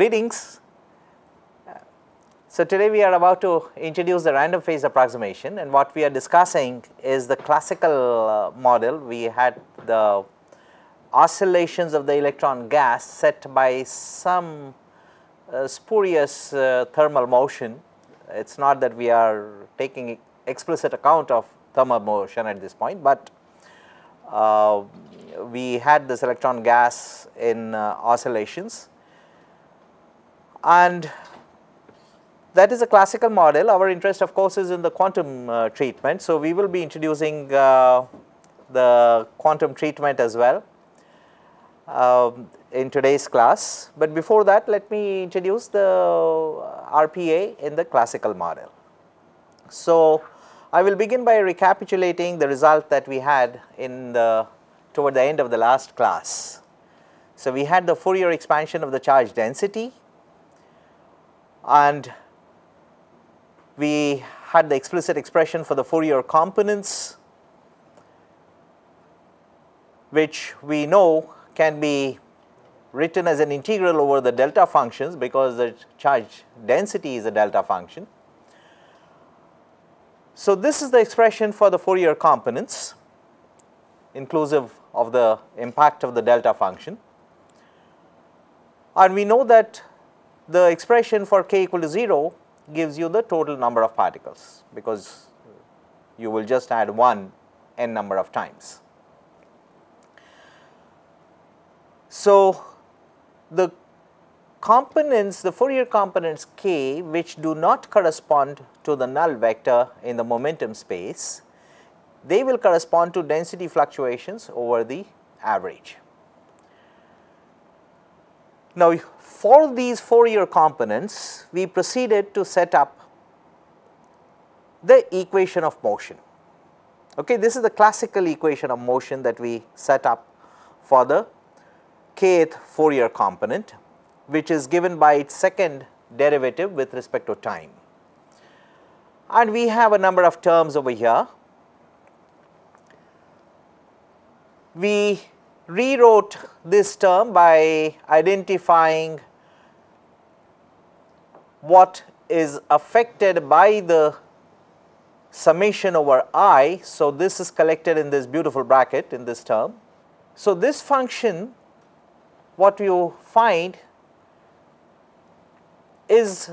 Greetings. So today we are about to introduce the random phase approximation, and what we are discussing is the classical model. We had the oscillations of the electron gas set by some spurious thermal motion. It's not that we are taking explicit account of thermal motion at this point, but we had this electron gas in oscillations, and that is a classical model. Our interest of course is in the quantum treatment. So, we will be introducing the quantum treatment as well in today's class, but before that let me introduce the RPA in the classical model. So, I will begin by recapitulating the result that we had in toward the end of the last class. So, we had the Fourier expansion of the charge density, and we had the explicit expression for the Fourier components, which we know can be written as an integral over the delta functions because the charge density is a delta function. So, this is the expression for the Fourier components inclusive of the impact of the delta function, and we know that the expression for k equal to 0 gives you the total number of particles, because you will just add 1 n number of times. So, the components, the Fourier components k, which do not correspond to the null vector in the momentum space, they will correspond to density fluctuations over the average. Now, for these Fourier components, we proceeded to set up the equation of motion. Okay, this is the classical equation of motion that we set up for the kth Fourier component, which is given by its second derivative with respect to time. And we have a number of terms over here. We rewrote this term by identifying what is affected by the summation over I. So, this is collected in this beautiful bracket in this term. So, this function, what you find is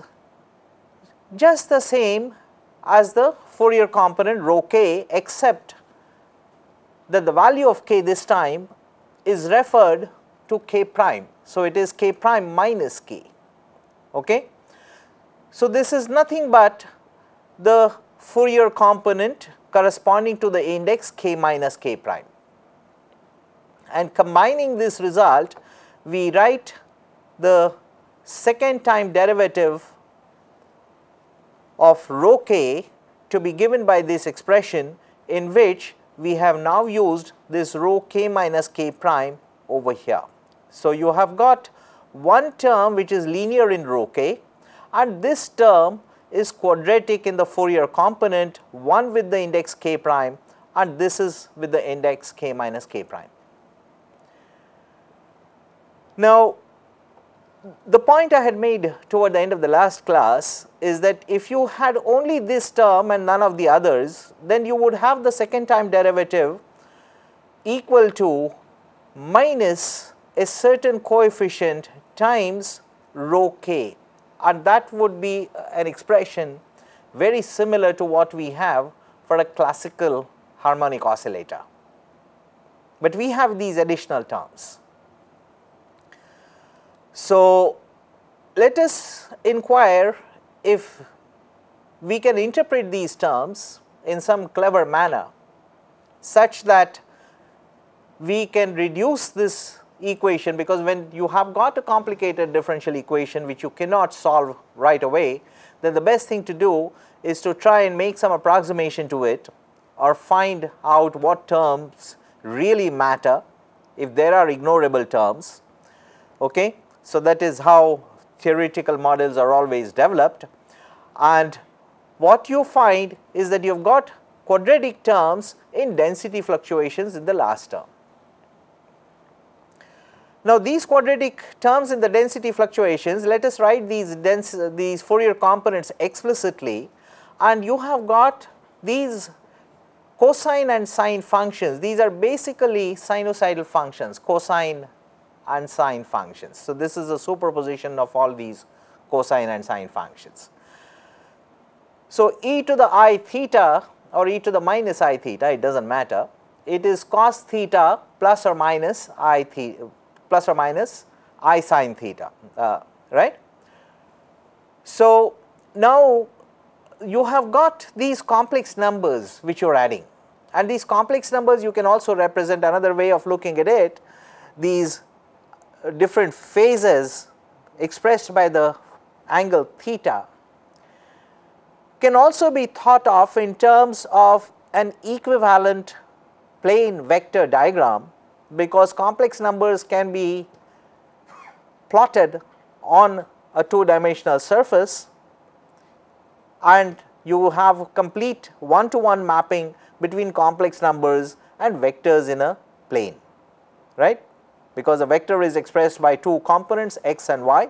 just the same as the Fourier component rho k, except that the value of k this time is referred to k prime. So, it is k prime minus k. Okay. So, this is nothing but the Fourier component corresponding to the index k minus k prime, and combining this result we write the second time derivative of rho k to be given by this expression, in which we have now used this rho k minus k prime over here. So, you have got one term which is linear in rho k, and this term is quadratic in the Fourier component, one with the index k prime and this is with the index k minus k prime. Now, the point I had made toward the end of the last class is that if you had only this term and none of the others, then you would have the second time derivative equal to minus a certain coefficient times rho k, and that would be an expression very similar to what we have for a classical harmonic oscillator, but we have these additional terms. So, let us inquire if we can interpret these terms in some clever manner such that we can reduce this equation, because when you have got a complicated differential equation which you cannot solve right away, then the best thing to do is to try and make some approximation to it, or find out what terms really matter if there are ignorable terms. Okay? So, that is how theoretical models are always developed, and what you find is that you have got quadratic terms in density fluctuations in the last term. Now, these quadratic terms in the density fluctuations, let us write these Fourier components explicitly, and you have got these cosine and sine functions. These are basically sinusoidal functions, cosine and sine functions. So, this is a superposition of all these cosine and sine functions. So, e to the I theta or e to the minus I theta, it does not matter, it is cos theta plus or minus I theta plus or minus I sine theta, right. So, now you have got these complex numbers which you are adding, and these complex numbers you can also represent another way of looking at it, these different phases expressed by the angle theta can also be thought of in terms of an equivalent plane vector diagram, because complex numbers can be plotted on a two-dimensional surface and you have complete one-to-one mapping between complex numbers and vectors in a plane, right. Because a vector is expressed by two components x and y,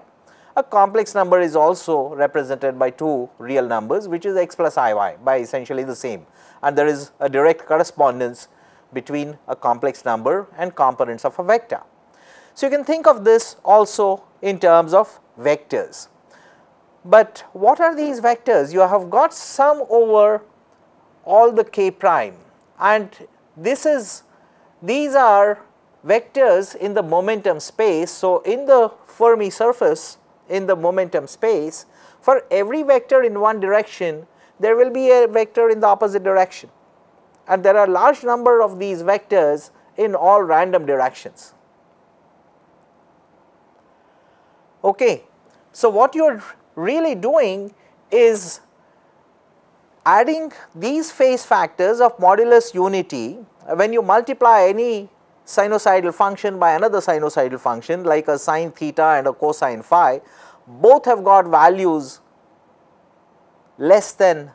a complex number is also represented by two real numbers, which is x plus iy, by essentially the same, and there is a direct correspondence between a complex number and components of a vector. So, you can think of this also in terms of vectors. But what are these vectors? You have got sum over all the k prime, and these are vectors in the momentum space. So, in the Fermi surface, in the momentum space, for every vector in one direction, there will be a vector in the opposite direction, and there are a large number of these vectors in all random directions. Okay. So, what you are really doing is adding these phase factors of modulus unity. When you multiply any sinusoidal function by another sinusoidal function like a sine theta and a cosine phi, both have got values less than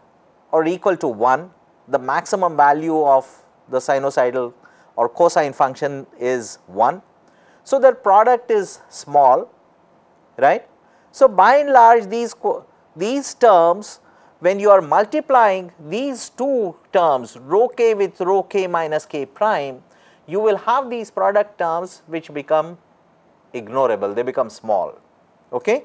or equal to 1. The maximum value of the sinusoidal or cosine function is 1. So, their product is small, right. So, by and large these terms, when you are multiplying these two terms rho k with rho k minus k prime, you will have these product terms which become ignorable, they become small, okay.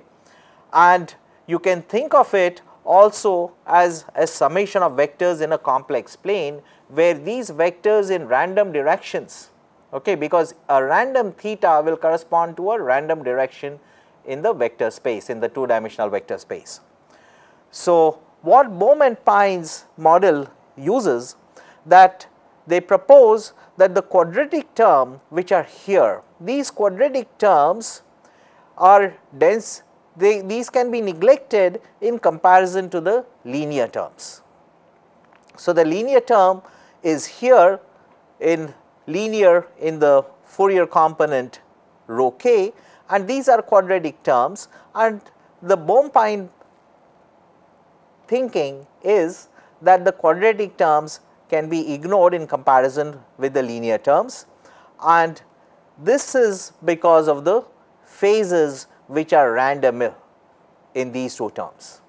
And you can think of it also as a summation of vectors in a complex plane, where these vectors in random directions, okay, because a random theta will correspond to a random direction in the vector space, in the two-dimensional vector space. So, what Bohm-Pines model uses, that they propose that the quadratic term which are here, these quadratic terms are dense, these can be neglected in comparison to the linear terms. So, the linear term is here in linear in the Fourier component rho k, and these are quadratic terms, and the Bohm-Pines thinking is that the quadratic terms can be ignored in comparison with the linear terms, and this is because of the phases which are random in these two terms.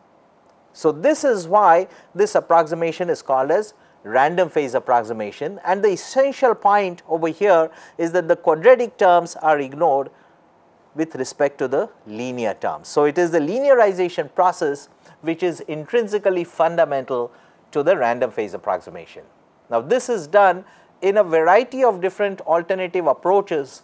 So, this is why this approximation is called as random phase approximation, and the essential point over here is that the quadratic terms are ignored with respect to the linear terms. So, it is the linearization process which is intrinsically fundamental to the random phase approximation. Now, this is done in a variety of different alternative approaches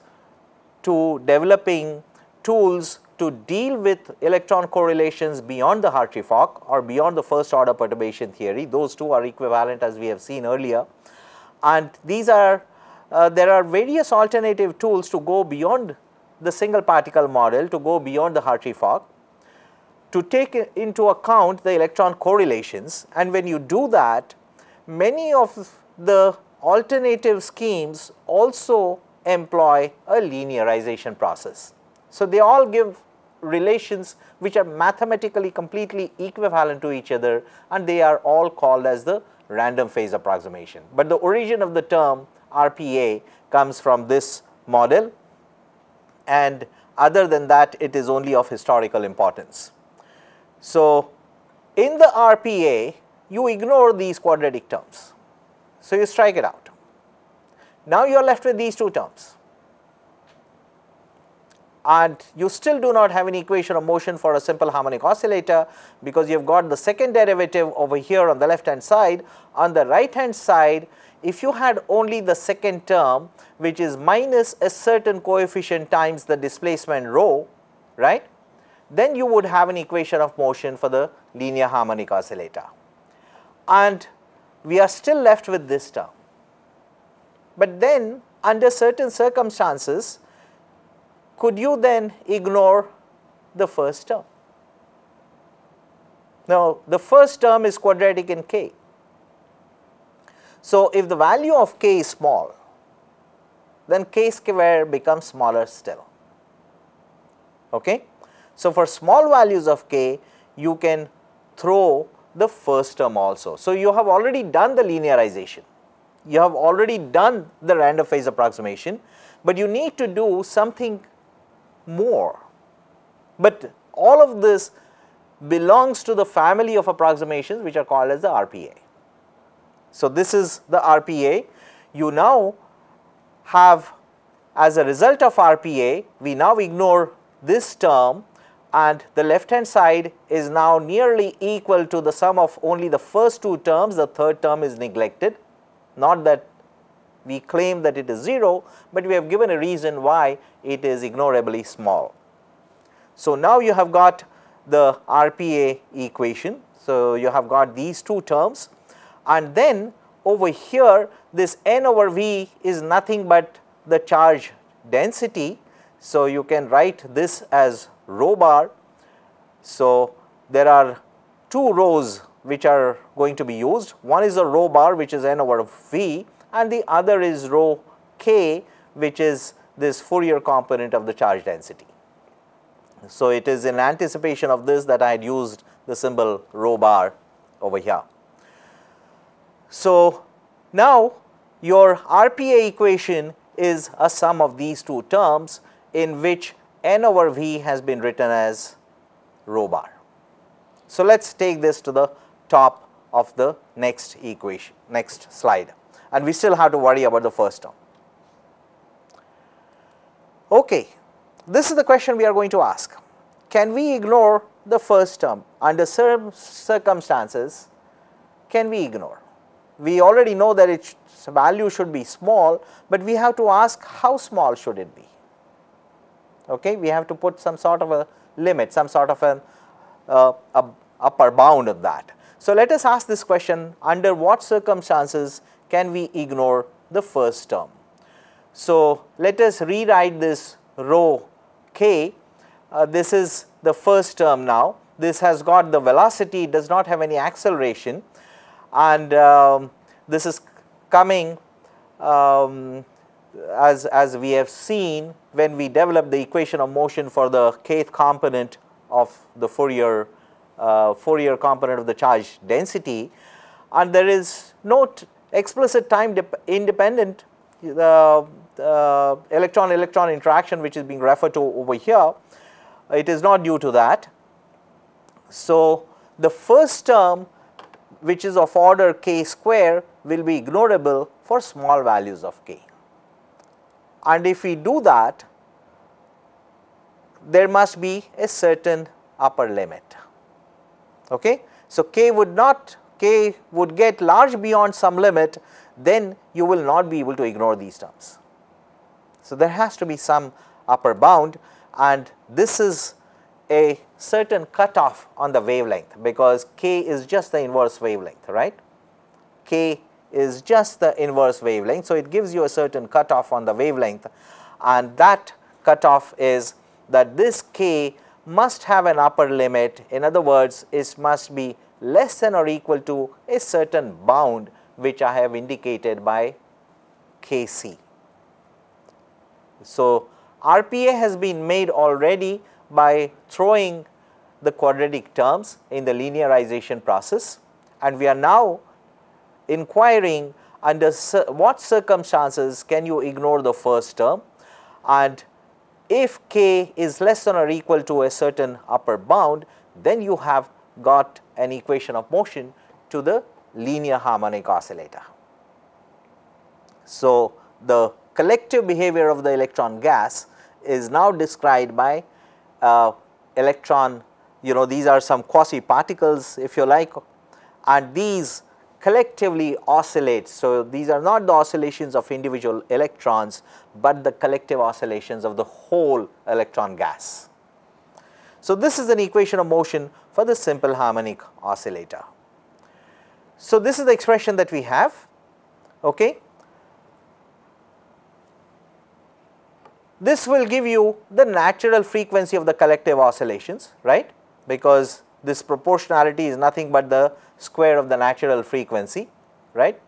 to developing tools to deal with electron correlations beyond the Hartree-Fock or beyond the first order perturbation theory. Those two are equivalent, as we have seen earlier, and these are there are various alternative tools to go beyond the single particle model, to go beyond the Hartree-Fock, to take into account the electron correlations, and when you do that, many of the alternative schemes also employ a linearization process. So, they all give relations which are mathematically completely equivalent to each other, and they are all called as the random phase approximation. But the origin of the term RPA comes from this model, and other than that it is only of historical importance. So, in the RPA you ignore these quadratic terms. So, you strike it out. Now, you are left with these two terms, and you still do not have an equation of motion for a simple harmonic oscillator, because you have got the second derivative over here on the left hand side. On the right hand side, if you had only the second term, which is minus a certain coefficient times the displacement rho, right, then you would have an equation of motion for the linear harmonic oscillator, and we are still left with this term. But then under certain circumstances, could you then ignore the first term? Now, the first term is quadratic in k. So, if the value of k is small, then k square becomes smaller still. Okay? So, for small values of k, you can throw the first term also. So, you have already done the linearization, you have already done the random phase approximation, but you need to do something more. But all of this belongs to the family of approximations which are called as the RPA. So, this is the RPA. You now have, as a result of RPA, we now ignore this term, and the left hand side is now nearly equal to the sum of only the first two terms. The third term is neglected. Not that we claim that it is 0, but we have given a reason why it is ignorably small. So, now you have got the RPA equation. So, you have got these two terms, and then over here this n over v is nothing but the charge density. So, you can write this as rho bar. So, there are two rows which are going to be used. One is a rho bar, which is n over v, and the other is rho k, which is this Fourier component of the charge density. So, it is in anticipation of this that I had used the symbol rho bar over here. So, now your RPA equation is a sum of these two terms, in which n over v has been written as rho bar. So, let us take this to the top of the next equation, next slide, and we still have to worry about the first term. Okay, this is the question we are going to ask. Can we ignore the first term? Under certain circumstances, can we ignore? We already know that its value should be small, but we have to ask how small should it be. Okay, we have to put some sort of a limit, some sort of an upper bound of that. So, let us ask this question: under what circumstances can we ignore the first term? So, let us rewrite this rho k. This is the first term now. This has got the velocity, it does not have any acceleration, and this is coming as we have seen when we develop the equation of motion for the kth component of the Fourier component of the charge density, and there is no explicit time independent electron-electron interaction which is being referred to over here. It is not due to that. So, the first term, which is of order k square, will be ignorable for small values of k, and if we do that, there must be a certain upper limit. Okay? So, k would get large beyond some limit, then you will not be able to ignore these terms. So, there has to be some upper bound, and this is a certain cutoff on the wavelength, because k is just the inverse wavelength, right? K is just the inverse wavelength. So, it gives you a certain cutoff on the wavelength, and that cutoff is that this k must have an upper limit. In other words, it must be less than or equal to a certain bound which I have indicated by kc. So, RPA has been made already by throwing the quadratic terms in the linearization process, and we are now inquiring under what circumstances can you ignore the first term, and if k is less than or equal to a certain upper bound, then you have got an equation of motion to the linear harmonic oscillator. So, the collective behavior of the electron gas is now described by electron, these are some quasi particles if you like, and these collectively oscillate. So, these are not the oscillations of individual electrons, but the collective oscillations of the whole electron gas. So, this is an equation of motion for the simple harmonic oscillator. So, this is the expression that we have. Okay. This will give you the natural frequency of the collective oscillations, right, because this proportionality is nothing but the square of the natural frequency, right.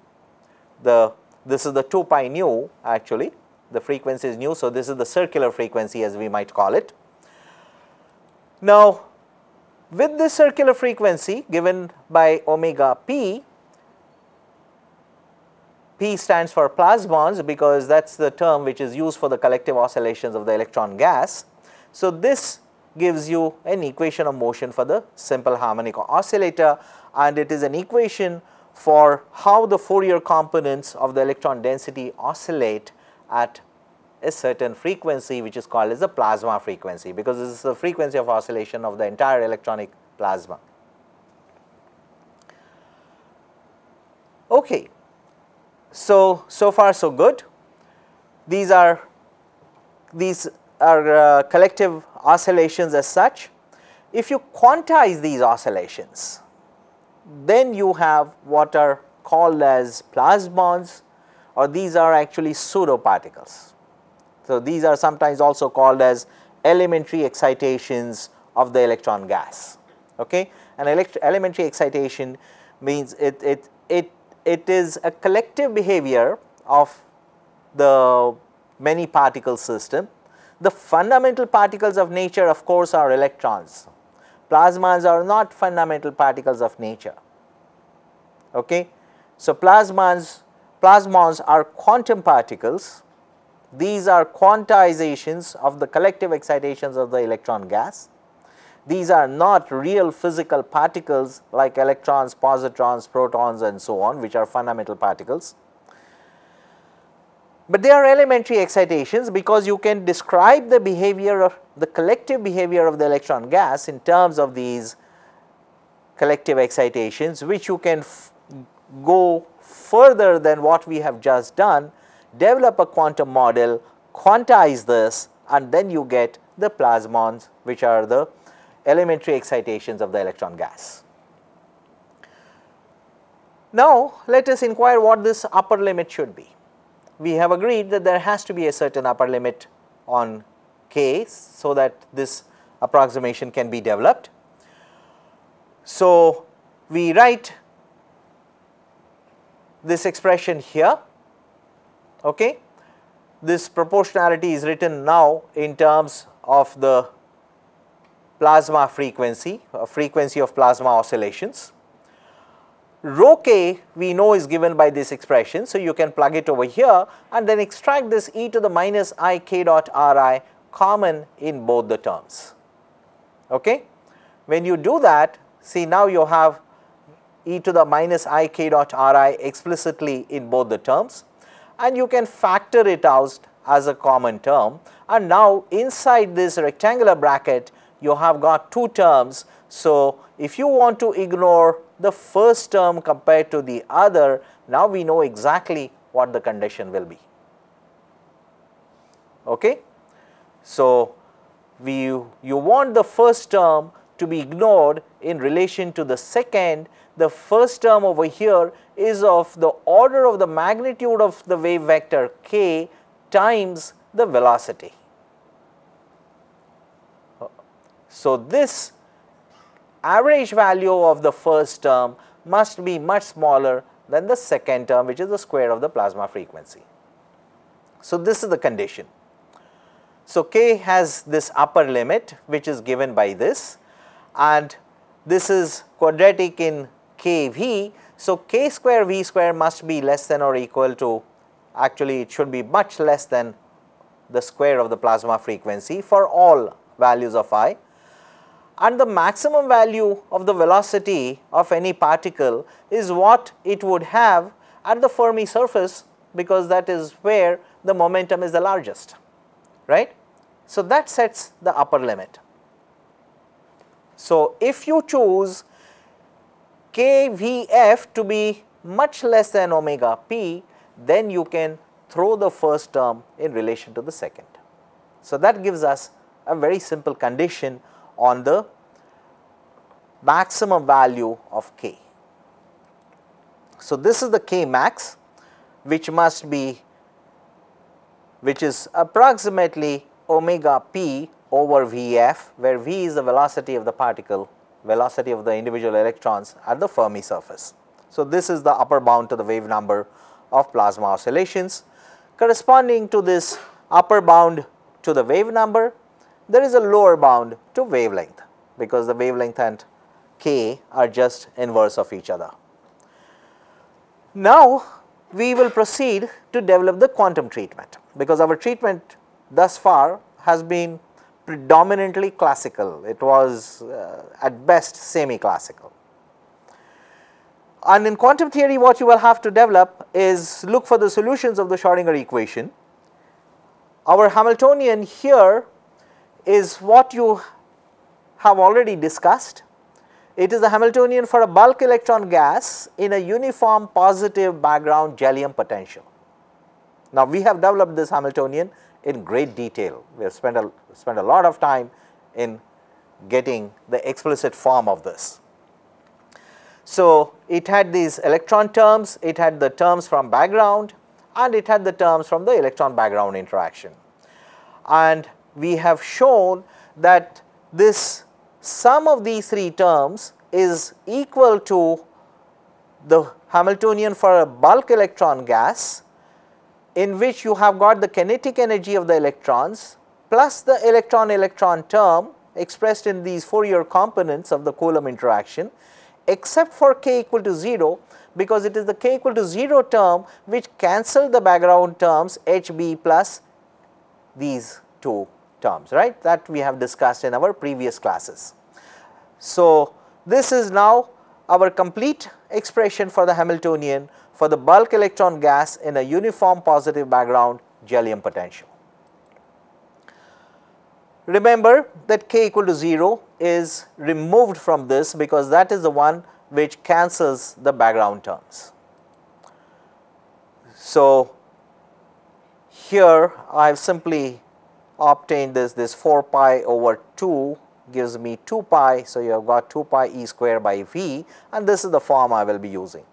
This is the 2 pi nu actually, the frequency is nu. So, this is the circular frequency as we might call it. Now, with this circular frequency given by omega p, P stands for plasmons because that is the term which is used for the collective oscillations of the electron gas. So, this gives you an equation of motion for the simple harmonic oscillator, and it is an equation for how the Fourier components of the electron density oscillate at a certain frequency which is called as the plasma frequency, because this is the frequency of oscillation of the entire electronic plasma. Okay. So far so good. These are collective oscillations as such. If you quantize these oscillations, then you have what are called as plasmons, or these are actually pseudo particles. So, these are sometimes also called as elementary excitations of the electron gas. Okay? An elementary excitation means it is a collective behavior of the many particle system. The fundamental particles of nature of course are electrons. Plasmons are not fundamental particles of nature. Okay? So, plasmons are quantum particles. These are quantizations of the collective excitations of the electron gas. These are not real physical particles like electrons, positrons, protons and so on, which are fundamental particles. But they are elementary excitations because you can describe the behavior of the collective behavior of the electron gas in terms of these collective excitations, which you can go further than what we have just done, develop a quantum model, quantize this, and then you get the plasmons, which are the elementary excitations of the electron gas. Now, let us inquire what this upper limit should be. We have agreed that there has to be a certain upper limit on k so that this approximation can be developed. So, we write this expression here. Okay. This proportionality is written now in terms of the plasma frequency, frequency of plasma oscillations. Rho k we know is given by this expression, so you can plug it over here and then extract this e to the minus I k dot ri common in both the terms. Okay? When you do that, see now you have e to the minus I k dot ri explicitly in both the terms, and you can factor it out as a common term, and now inside this rectangular bracket you have got two terms. So, if you want to ignore the first term compared to the other, now we know exactly what the condition will be. Okay? So, you want the first term to be ignored in relation to the second. The first term over here is of the order of the magnitude of the wave vector k times the velocity. So, this average value of the first term must be much smaller than the second term, which is the square of the plasma frequency. So, this is the condition. So, k has this upper limit which is given by this, and this is quadratic in kV. So, k square v square must be less than or equal to, actually it should be much less than the square of the plasma frequency for all values of I, and the maximum value of the velocity of any particle is what it would have at the Fermi surface, because that is where the momentum is the largest, right. So, that sets the upper limit. So, if you choose kVf to be much less than omega p, then you can throw the first term in relation to the second. So, that gives us a very simple condition on the maximum value of k. So, this is the k max, which must be, which is approximately omega p over Vf, where V is the velocity of the particle, velocity of the individual electrons at the Fermi surface. So, this is the upper bound to the wave number of plasma oscillations. Corresponding to this upper bound to the wave number, there is a lower bound to wavelength, because the wavelength and k are just inverse of each other. Now, we will proceed to develop the quantum treatment, because our treatment thus far has been predominantly classical. It was at best semi-classical. And in quantum theory, what you will have to develop is look for the solutions of the Schrodinger equation. Our Hamiltonian here is what you have already discussed. It is the Hamiltonian for a bulk electron gas in a uniform positive background Gellium potential. Now, we have developed this Hamiltonian in great detail. We have spent a lot of time in getting the explicit form of this. So, it had these electron terms, it had the terms from background, and it had the terms from the electron background interaction. And we have shown that this sum of these three terms is equal to the Hamiltonian for a bulk electron gas, in which you have got the kinetic energy of the electrons plus the electron-electron term expressed in these Fourier components of the Coulomb interaction, except for k equal to 0, because it is the k equal to 0 term which cancel the background terms Hb plus these two terms, right, that we have discussed in our previous classes. So, this is now our complete expression for the Hamiltonian for the bulk electron gas in a uniform positive background Gellium potential. Remember that k equal to 0 is removed from this, because that is the one which cancels the background terms. So, here I have simply obtained this 4 pi over 2 gives me 2 pi. So, you have got 2 pi e square by v, and this is the form I will be using.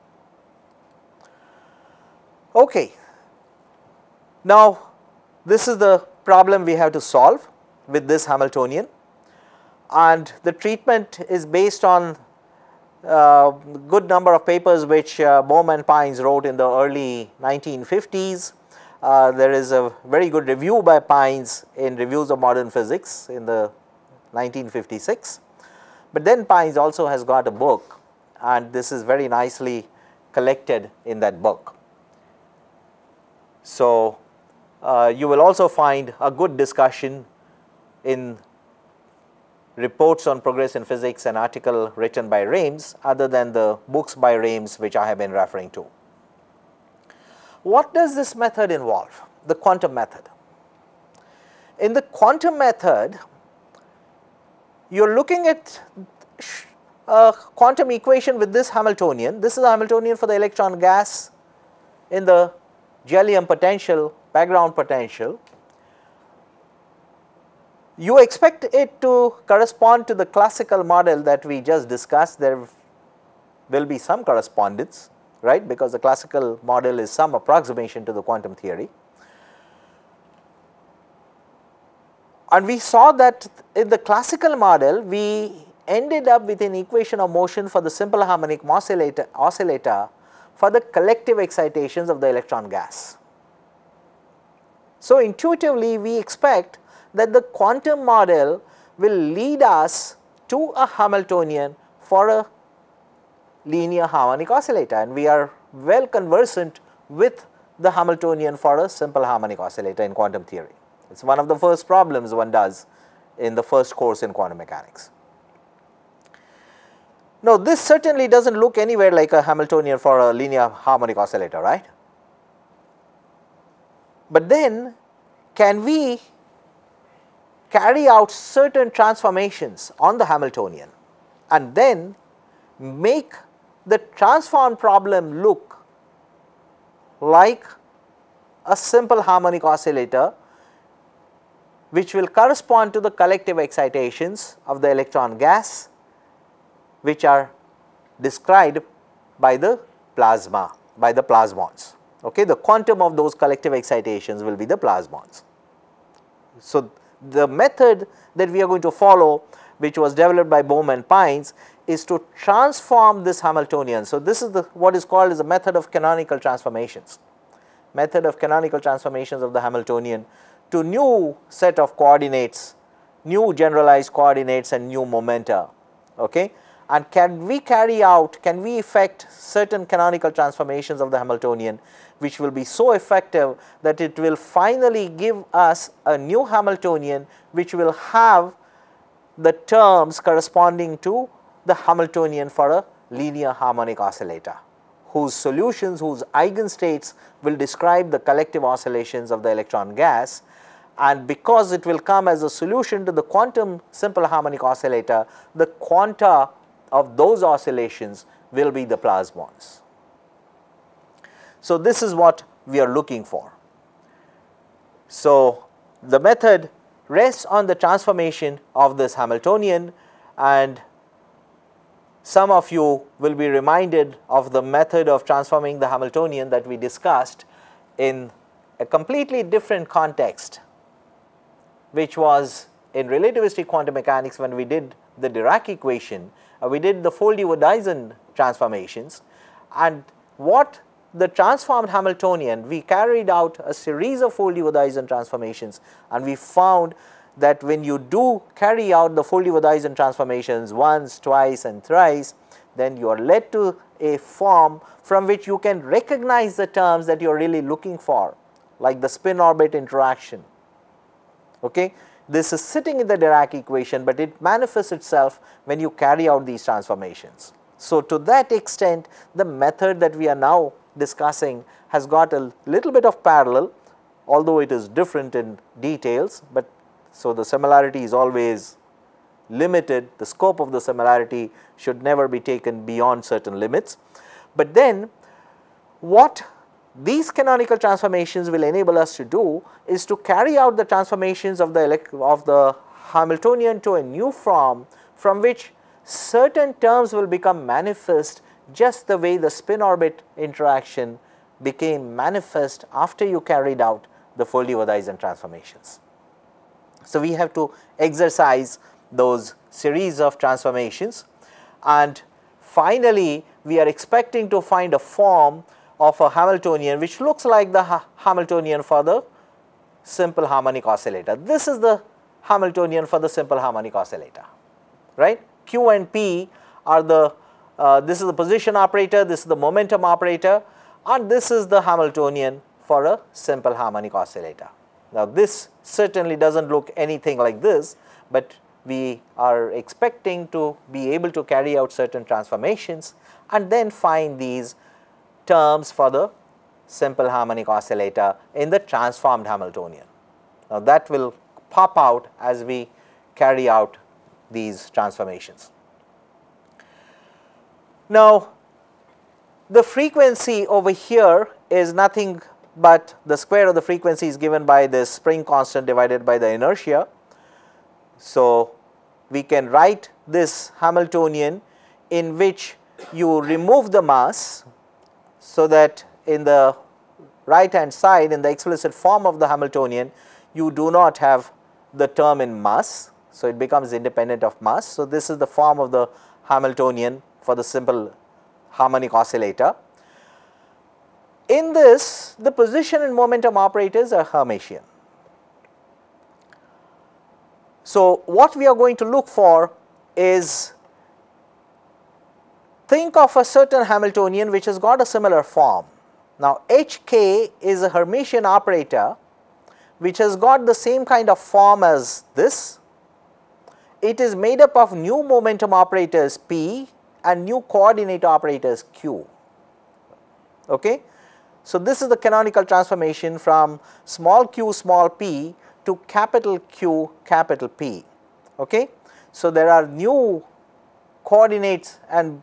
Okay. Now, this is the problem we have to solve with this Hamiltonian, and the treatment is based on good number of papers which Bohm-Pines wrote in the early 1950s. There is a very good review by Pines in Reviews of Modern Physics in the 1956, but then Pines also has got a book, and this is very nicely collected in that book. So, you will also find a good discussion in reports on progress in physics, an article written by Rames, other than the books by Rames which I have been referring to. What does this method involve? The quantum method. In the quantum method, you are looking at a quantum equation with this Hamiltonian. This is the Hamiltonian for the electron gas in the Gellium potential, background potential. You expect it to correspond to the classical model that we just discussed. There will be some correspondence, right, because the classical model is some approximation to the quantum theory. And we saw that in the classical model, we ended up with an equation of motion for the simple harmonic oscillator for the collective excitations of the electron gas. So, intuitively we expect that the quantum model will lead us to a Hamiltonian for a linear harmonic oscillator, and we are well conversant with the Hamiltonian for a simple harmonic oscillator in quantum theory. It is one of the first problems one does in the first course in quantum mechanics. Now, this certainly does not look anywhere like a Hamiltonian for a linear harmonic oscillator, right? But then can we carry out certain transformations on the Hamiltonian and then make the transform problem look like a simple harmonic oscillator which will correspond to the collective excitations of the electron gas, which are described by the plasma, by the plasmons. Okay, the quantum of those collective excitations will be the plasmons. So, the method that we are going to follow, which was developed by Bohm-Pines, is to transform this Hamiltonian. So, this is what is called as a method of canonical transformations, method of canonical transformations of the Hamiltonian to new set of coordinates, new generalized coordinates and new momenta. Okay. And can we effect certain canonical transformations of the Hamiltonian which will be so effective that it will finally give us a new Hamiltonian which will have the terms corresponding to the Hamiltonian for a linear harmonic oscillator, whose solutions, whose eigenstates will describe the collective oscillations of the electron gas, and because it will come as a solution to the quantum simple harmonic oscillator, the quanta of those oscillations will be the plasmons. So, this is what we are looking for. So, the method rests on the transformation of this Hamiltonian, and some of you will be reminded of the method of transforming the Hamiltonian that we discussed in a completely different context, which was in relativistic quantum mechanics when we did the Dirac equation. We did the Foldy-Woodizon transformations, and what the transformed Hamiltonian, we carried out a series of Foldy-Woodizon transformations, and we found that when you do carry out the Foldy-Woodizon transformations once, twice and thrice, then you are led to a form from which you can recognize the terms that you are really looking for, like the spin-orbit interaction. Okay? This is sitting in the Dirac equation, but it manifests itself when you carry out these transformations. So, to that extent, the method that we are now discussing has got a little bit of parallel, although it is different in details, but so the similarity is always limited. The scope of the similarity should never be taken beyond certain limits. But then what these canonical transformations will enable us to do is to carry out the transformations of the Hamiltonian to a new form from which certain terms will become manifest, just the way the spin-orbit interaction became manifest after you carried out the Foldy-Woodizon transformations. So, we have to exercise those series of transformations, and finally, we are expecting to find a form of a Hamiltonian which looks like the Hamiltonian for the simple harmonic oscillator. This is the Hamiltonian for the simple harmonic oscillator, right? Q and P are the, this is the position operator, this is the momentum operator, and this is the Hamiltonian for a simple harmonic oscillator. Now, this certainly does not look anything like this, but we are expecting to be able to carry out certain transformations and then find these terms for the simple harmonic oscillator in the transformed Hamiltonian. Now, that will pop out as we carry out these transformations. Now, the frequency over here is nothing but the square of the frequency is given by this spring constant divided by the inertia. So, we can write this Hamiltonian in which you remove the mass, so that in the right hand side, in the explicit form of the Hamiltonian, you do not have the term in mass. So, it becomes independent of mass. So, this is the form of the Hamiltonian for the simple harmonic oscillator. In this, the position and momentum operators are Hermitian. So, what we are going to look for is, think of a certain Hamiltonian which has got a similar form. Now, HK is a Hermitian operator which has got the same kind of form as this. It is made up of new momentum operators P and new coordinate operators Q. Okay? So, this is the canonical transformation from small q small p to capital Q capital P. Okay? So, there are new coordinate and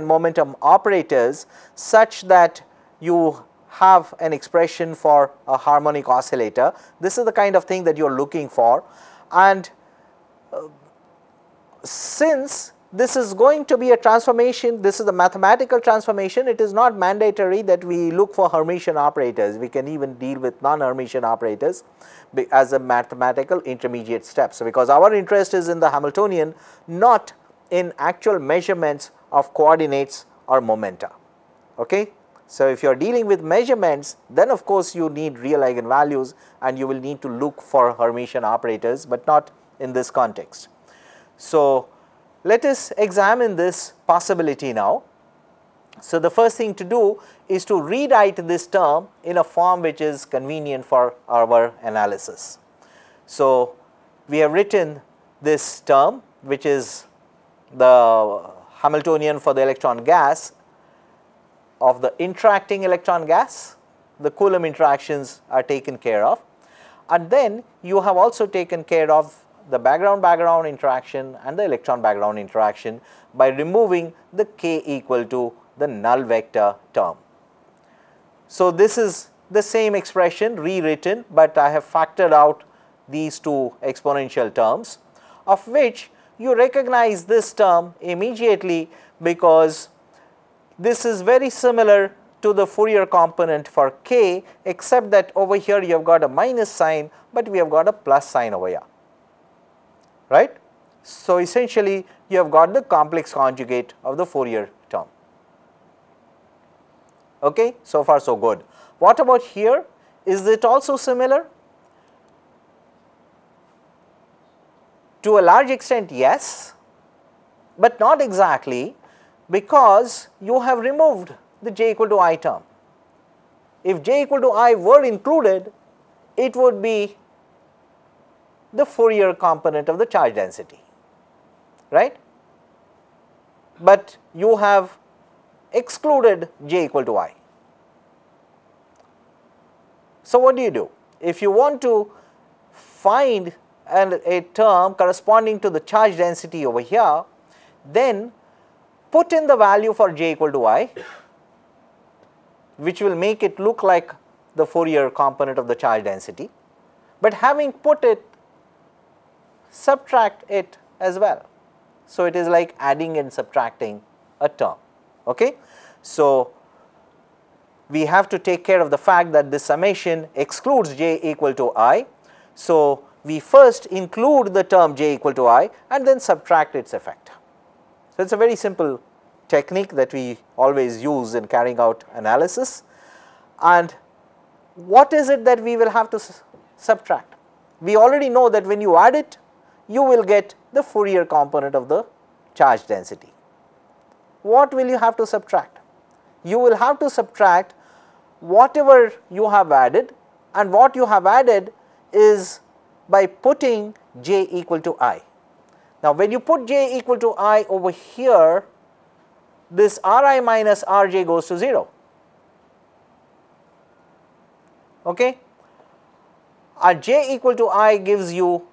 momentum operators such that you have an expression for a harmonic oscillator. This is the kind of thing that you are looking for, and since this is going to be a transformation, this is the mathematical transformation, it is not mandatory that we look for Hermitian operators. We can even deal with non-Hermitian operators as a mathematical intermediate step. So, because our interest is in the Hamiltonian, not in actual measurements of coordinates or momenta. Okay? So, if you are dealing with measurements, then of course you need real eigenvalues and you will need to look for Hermitian operators, but not in this context. So, let us examine this possibility now. So, the first thing to do is to rewrite this term in a form which is convenient for our analysis. So, we have written this term, which is the Hamiltonian for the electron gas of the interacting electron gas. The Coulomb interactions are taken care of, and then you have also taken care of the background interaction and the electron background interaction by removing the k equal to the null vector term. So, this is the same expression rewritten, but I have factored out these two exponential terms, of which you recognize this term immediately because this is very similar to the Fourier component for k, except that over here you have got a minus sign, but we have got a plus sign over here. Right? So, essentially you have got the complex conjugate of the Fourier term. Okay? So far so good. What about here? Is it also similar? To a large extent, yes, but not exactly, because you have removed the j equal to I term. If j equal to I were included, it would be the Fourier component of the charge density, right? But you have excluded j equal to I. So, what do? If you want to find a term corresponding to the charge density over here, then put in the value for j equal to I, which will make it look like the Fourier component of the charge density, but having put it, subtract it as well. So, it is like adding and subtracting a term. Okay? So, we have to take care of the fact that this summation excludes j equal to I. So, we first include the term j equal to I and then subtract its effect. So, it is a very simple technique that we always use in carrying out analysis. And what is it that we will have to subtract? We already know that when you add it, you will get the Fourier component of the charge density. What will you have to subtract? You will have to subtract whatever you have added, and what you have added is by putting j equal to I. Now, when you put j equal to I over here, this Ri minus Rj goes to 0. Okay? J equal to I gives you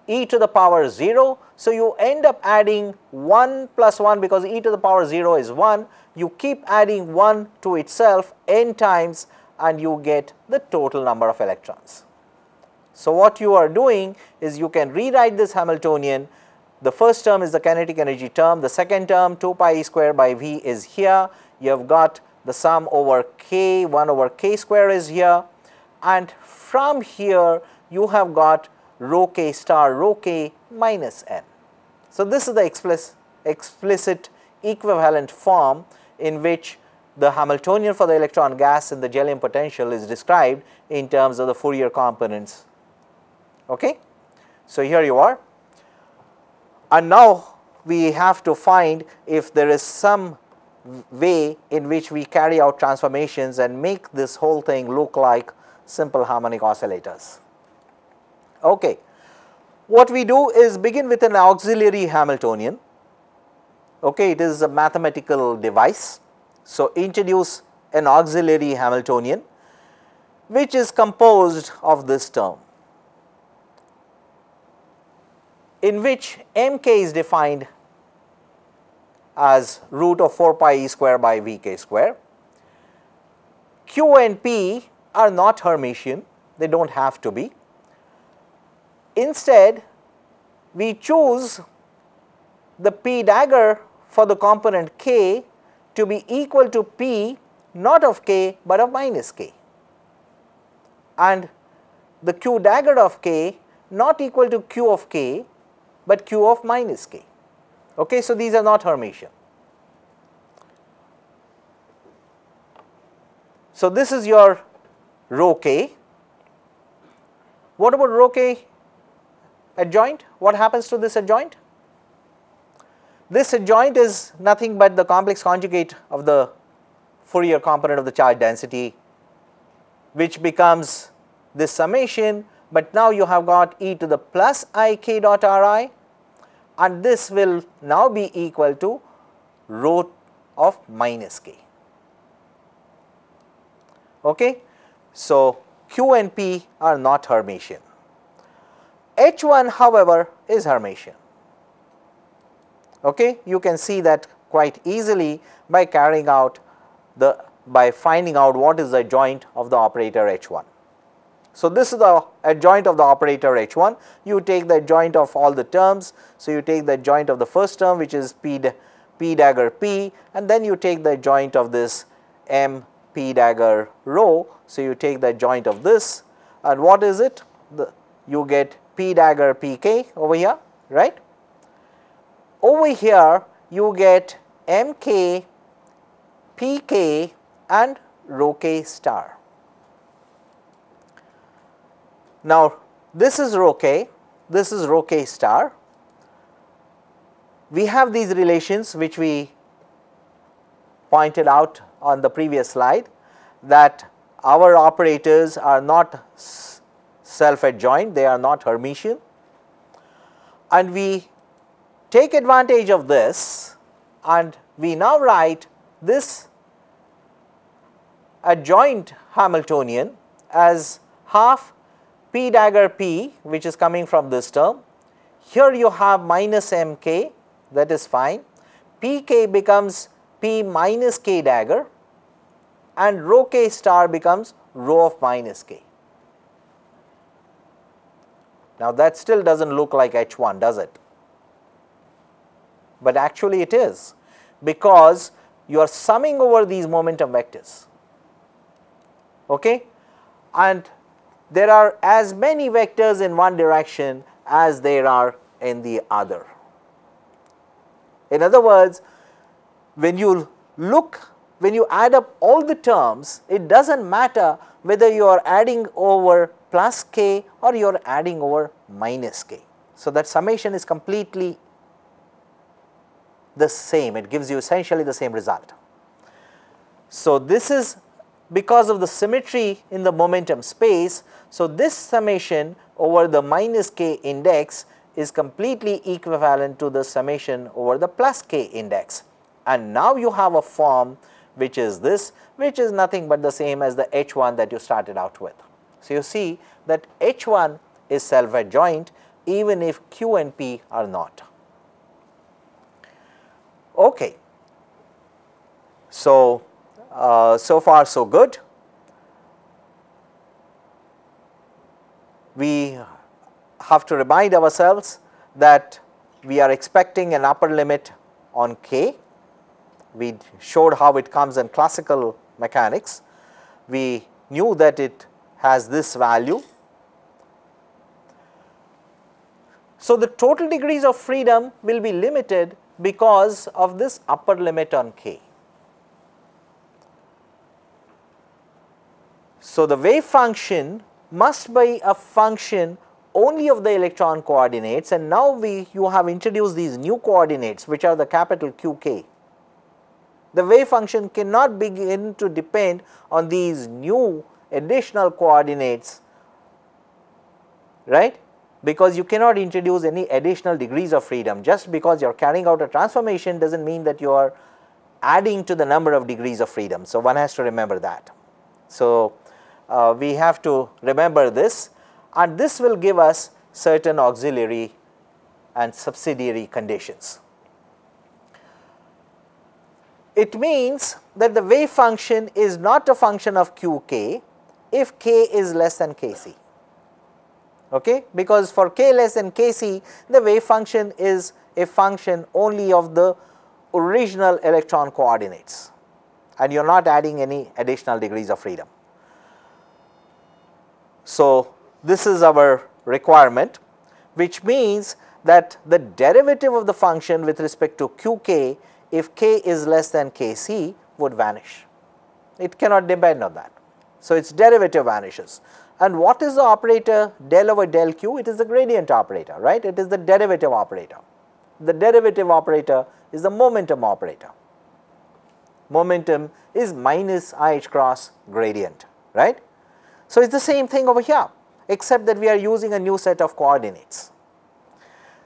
e to the power 0. So, you end up adding 1 plus 1 because e to the power 0 is 1. You keep adding 1 to itself n times and you get the total number of electrons. So, what you are doing is you can rewrite this Hamiltonian. The first term is the kinetic energy term, the second term 2 pi e square by v is here, you have got the sum over k, 1 over k square is here, and from here you have got rho k star rho k minus n. So, this is the explicit equivalent form in which the Hamiltonian for the electron gas in the Jellium potential is described in terms of the Fourier components. Okay? So, here you are. And now we have to find if there is some way in which we carry out transformations and make this whole thing look like simple harmonic oscillators. Okay. What we do is begin with an auxiliary Hamiltonian. Okay, it is a mathematical device. So, introduce an auxiliary Hamiltonian which is composed of this term, in which mk is defined as root of 4 pi e square by vk square. Q and p are not Hermitian, they do not have to be. Instead, we choose the p dagger for the component k to be equal to p not of k but of minus k, and the q dagger of k not equal to q of k but q of minus k. Okay, so these are not Hermitian. So this is your rho k. What about rho k adjoint? What happens to this adjoint? This adjoint is nothing but the complex conjugate of the Fourier component of the charge density, which becomes this summation, but now you have got e to the plus I k dot Ri, and this will now be equal to rho of minus k. Okay. So, q and p are not Hermitian. H1 however is Hermitian. Okay. You can see that quite easily by carrying out by finding out what is the adjoint of the operator H1. So, this is the adjoint of the operator H1. You take the adjoint of all the terms. So, you take the adjoint of the first term, which is p dagger p, and then you take the adjoint of this m p dagger rho. So, you take the adjoint of this, and what is it? You get p dagger pk over here, right? Over here you get mk, pk and rho k star. Now, this is rho k, this is rho k star. We have these relations which we pointed out on the previous slide, that our operators are not self-adjoint, they are not Hermitian, and we take advantage of this and we now write this adjoint Hamiltonian as half p dagger p, which is coming from this term. Here you have minus mk, that is fine. Pk becomes p minus k dagger, and rho k star becomes rho of minus k. Now, that still does not look like H1, does it? But actually it is, because you are summing over these momentum vectors. Okay? And there are as many vectors in one direction as there are in the other. In other words, when you add up all the terms, it does not matter whether you are adding over plus k or you are adding over minus k. So, that summation is completely the same, it gives you essentially the same result. So, this is because of the symmetry in the momentum space. So, this summation over the minus k index is completely equivalent to the summation over the plus k index, and now you have a form which is this, which is nothing but the same as the H1 that you started out with. So, you see that H1 is self-adjoint even if Q and P are not. Okay. So, so far so good. We have to remind ourselves that we are expecting an upper limit on k. We showed how it comes in classical mechanics. We knew that it has this value. So, the total degrees of freedom will be limited because of this upper limit on k. So, the wave function must be a function only of the electron coordinates, and now you have introduced these new coordinates which are the capital Qk. The wave function cannot begin to depend on these new additional coordinates, right, because you cannot introduce any additional degrees of freedom. Just because you are carrying out a transformation does not mean that you are adding to the number of degrees of freedom. So, one has to remember that. So, we have to remember this, and this will give us certain auxiliary and subsidiary conditions. It means that the wave function is not a function of qk if k is less than kc, okay? Because for k less than kc, the wave function is a function only of the original electron coordinates, and you are not adding any additional degrees of freedom. So, this is our requirement, which means that the derivative of the function with respect to qk if k is less than kc would vanish. It cannot depend on that. So, its derivative vanishes. And what is the operator del over del q? It is the gradient operator, right? It is the derivative operator. The derivative operator is the momentum operator. Momentum is minus IH cross gradient, right? So, it is the same thing over here, except that we are using a new set of coordinates.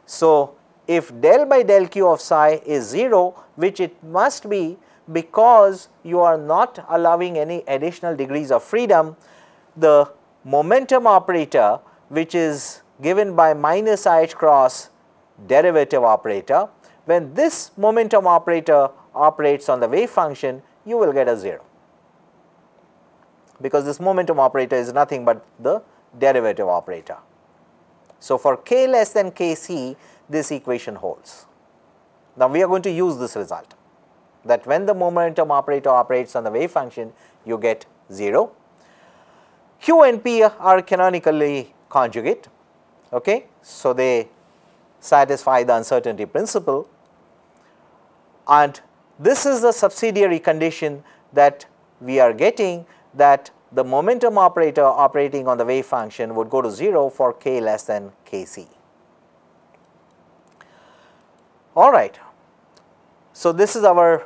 So, if del by del q of psi is 0, which it must be because you are not allowing any additional degrees of freedom, the momentum operator, which is given by minus IH cross derivative operator, when this momentum operator operates on the wave function, you will get a 0, because this momentum operator is nothing but the derivative operator. So, for k less than kc, this equation holds. Now, we are going to use this result, that when the momentum operator operates on the wave function, you get 0. Q and P are canonically conjugate, okay? So, they satisfy the uncertainty principle, and this is the subsidiary condition that we are getting, that the momentum operator operating on the wave function would go to 0 for k less than kc. All right. So, this is our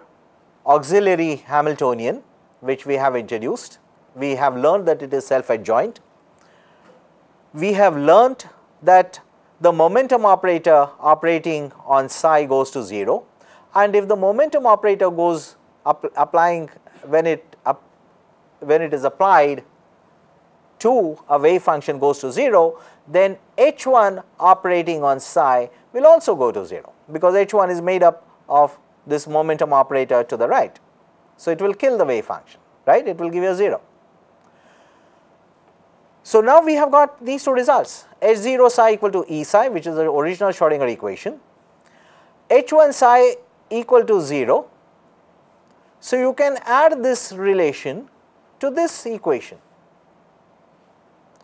auxiliary Hamiltonian, which we have introduced. We have learned that it is self-adjoint. We have learned that the momentum operator operating on psi goes to 0, and if the momentum operator goes applying when it is applied to a wave function goes to 0, then h1 operating on psi will also go to 0, because h1 is made up of this momentum operator to the right. So, it will kill the wave function, right? It will give you a 0. So, now we have got these two results, h0 psi equal to E psi, which is the original Schrodinger equation, h1 psi equal to 0. So, you can add this relation to this equation.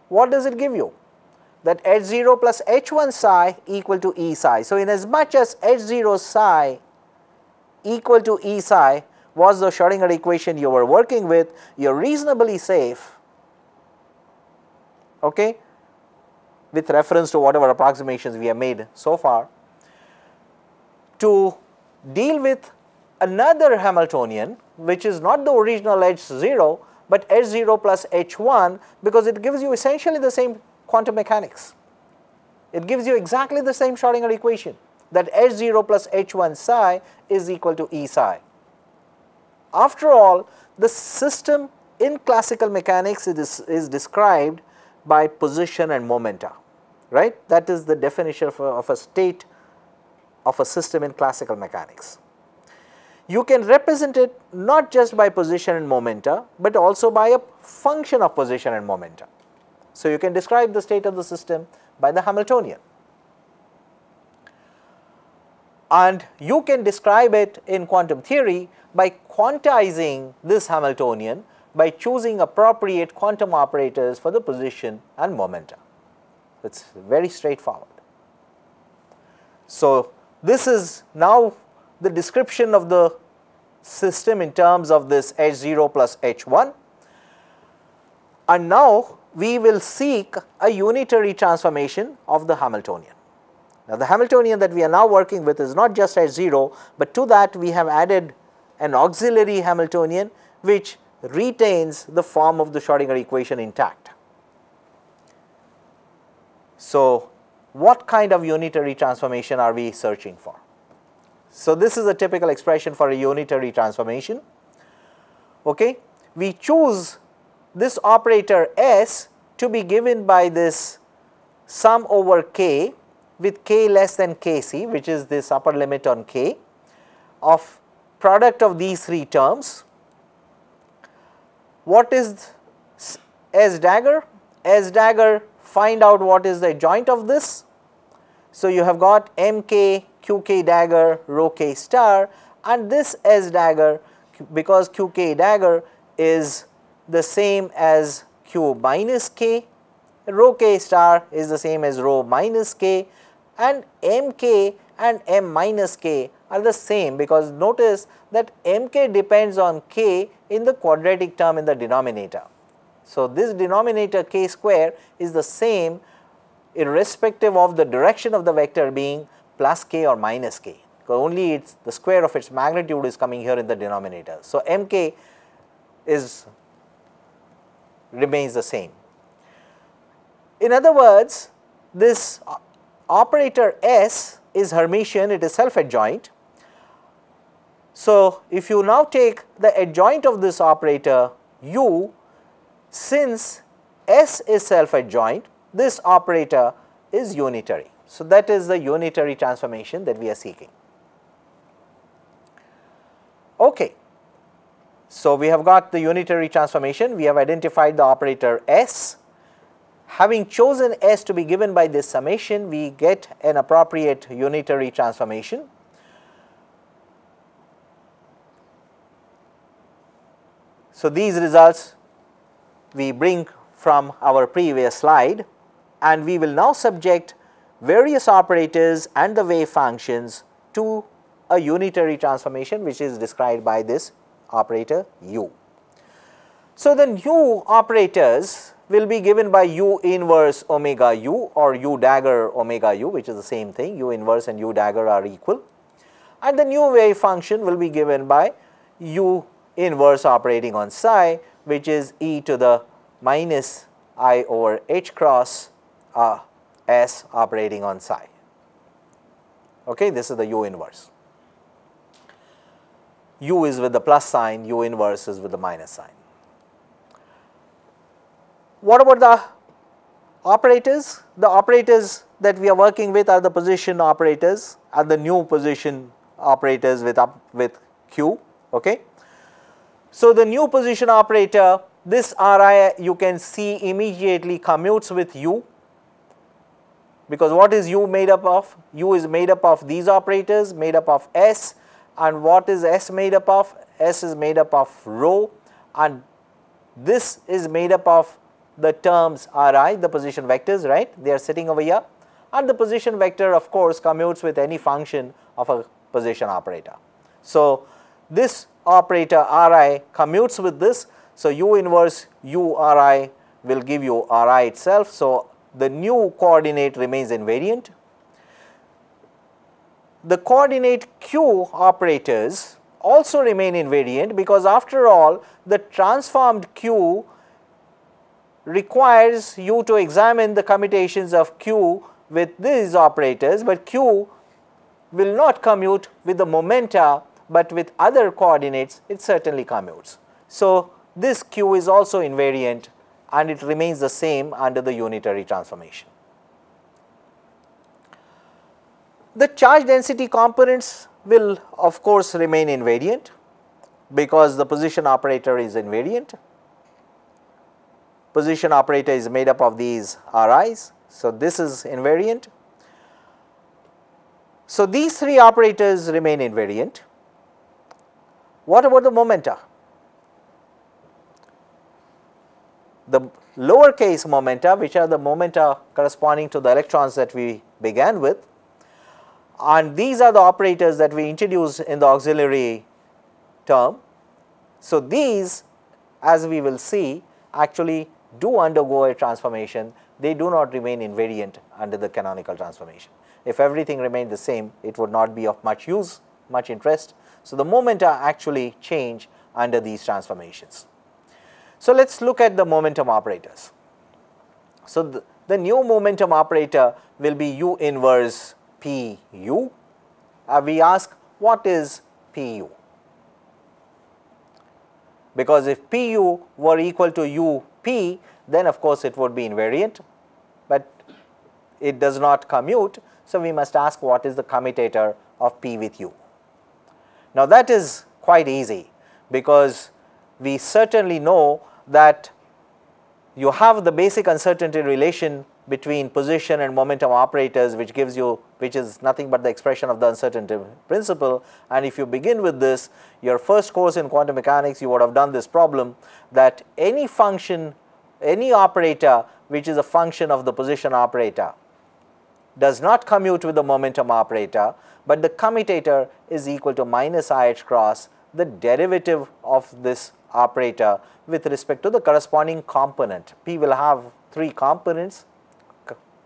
What does it give you? That h0 plus h1 psi equal to E psi. So, in as much as h0 psi equal to E psi was the Schrodinger equation you were working with, you are reasonably safe, okay, with reference to whatever approximations we have made so far, to deal with another Hamiltonian, which is not the original h0, but h0 plus h1, because it gives you essentially the same quantum mechanics. It gives you exactly the same Schrodinger equation, that h0 plus h1 psi is equal to E psi. After all, the system in classical mechanics is described by position and momenta, right? That is the definition of a state of a system in classical mechanics. You can represent it not just by position and momenta, but also by a function of position and momenta. So, you can describe the state of the system by the Hamiltonian, and you can describe it in quantum theory by quantizing this Hamiltonian by choosing appropriate quantum operators for the position and momenta. It is very straightforward. So, this is now the description of the system in terms of this h0 plus h1, and now we will seek a unitary transformation of the Hamiltonian. Now, the Hamiltonian that we are now working with is not just h0, but to that we have added an auxiliary Hamiltonian, which retains the form of the Schrodinger equation intact. So, what kind of unitary transformation are we searching for? So, this is a typical expression for a unitary transformation. Okay? We choose this operator S to be given by this sum over k with k less than kc, which is this upper limit on k of product of these three terms. What is S dagger? S dagger, find out what is the adjoint of this. So, you have got mk, qk dagger, rho k star, and this S dagger, because qk dagger is the same as q minus k, rho k star is the same as rho minus k, and mk and m minus k are the same, because notice that mk depends on k in the quadratic term in the denominator. So, this denominator k square is the same irrespective of the direction of the vector being plus k or minus k, because only it's the square of its magnitude is coming here in the denominator. So, mk remains the same. In other words, this operator S is Hermitian, it is self-adjoint. So, if you now take the adjoint of this operator u, since S is self-adjoint, this operator is unitary. So, that is the unitary transformation that we are seeking. Okay. So, we have got the unitary transformation, we have identified the operator S. Having chosen S to be given by this summation, we get an appropriate unitary transformation. So, these results we bring from our previous slide, and we will now subject various operators and the wave functions to a unitary transformation, which is described by this operator u. So, the new operators will be given by u inverse omega u or u dagger omega u, which is the same thing, u inverse and u dagger are equal, and the new wave function will be given by u inverse operating on psi, which is e to the minus I over h cross s operating on psi. Okay, this is the u inverse. U is with the plus sign, u inverse is with the minus sign. What about the operators? The operators that we are working with are the position operators and the new position operators with q. Okay. So, the new position operator, this Ri you can see immediately commutes with u, because what is u made up of? U is made up of these operators made up of S, and what is S made up of? S is made up of rho, and this is made up of the terms Ri, the position vectors, right, they are sitting over here, and the position vector of course commutes with any function of a position operator. So, this operator Ri commutes with this. So, u inverse u Ri will give you Ri itself. So, the new coordinate remains invariant. The coordinate q operators also remain invariant, because after all the transformed q requires you to examine the commutations of q with these operators, but q will not commute with the momenta, but with other coordinates it certainly commutes. So, this q is also invariant and it remains the same under the unitary transformation. The charge density components will of course remain invariant, because the position operator is invariant. Position operator is made up of these Ri's. So, this is invariant. So, these three operators remain invariant. What about the momenta? The lower case momenta, which are the momenta corresponding to the electrons that we began with, and these are the operators that we introduced in the auxiliary term. So, these, as we will see, actually do undergo a transformation, they do not remain invariant under the canonical transformation. If everything remained the same, it would not be of much use, much interest. So, the momenta actually change under these transformations. So let us look at the momentum operators. So the new momentum operator will be U inverse Pu. We ask what is Pu? Because if Pu were equal to Up, then of course it would be invariant, but it does not commute. So we must ask what is the commutator of P with U. Now that is quite easy, because we certainly know that you have the basic uncertainty relation between position and momentum operators, which is nothing but the expression of the uncertainty principle. And if you begin with this, your first course in quantum mechanics, you would have done this problem, that any function, any operator which is a function of the position operator does not commute with the momentum operator, but the commutator is equal to minus IH cross the derivative of this operator with respect to the corresponding component. P will have 3 components